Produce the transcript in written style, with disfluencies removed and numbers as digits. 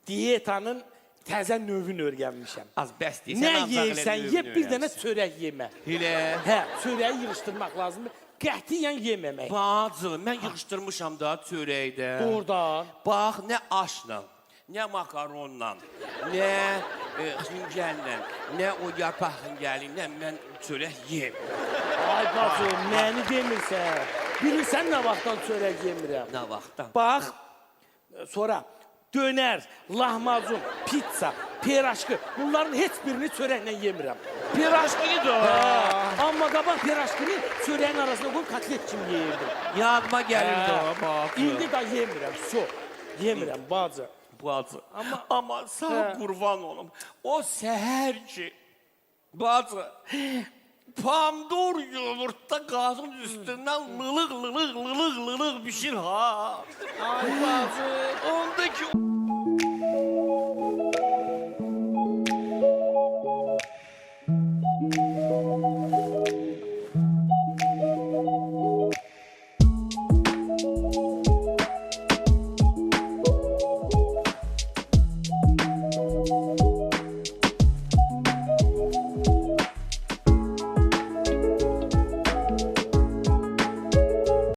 Diyetanın təzə növünü öyrənmişəm. Az bəs deyil. Nə yeyirsən, ye, bir dənə çörək yemə. Elə. Hə, çörəyi yığışdırmaq lazımdır. Qətiyyən yeməmək. Bacı, mən yığışdırmışam da çörəkdə. Doğrudan. Bax, nə aşla, nə makaronla, nə xingəllə, nə o yarpaq xingəlinlə mən çörək yem. Ay bacı, məni demirsən. Bilirsən nə vaxtdan çörək yemirəm? Nə vaxtdan? Bax, sonra dönər, lahmacun, pizza, piraşkı. Bunların heç birini çörəklə yemirəm. Piraşkıyı da. Amma qabaq piraşkını çörəyin arasına qoyub kotlet kimi yeyirdim. Yadıma gəlir də bacı. İndi də yemirəm, yemirəm bacı. Bacı. Amma sağ qurban olum. O səhər ki, bacı, pomidor yoğurtda qazın üstündən lılıq bişir ha. Ay bacı. Ondaki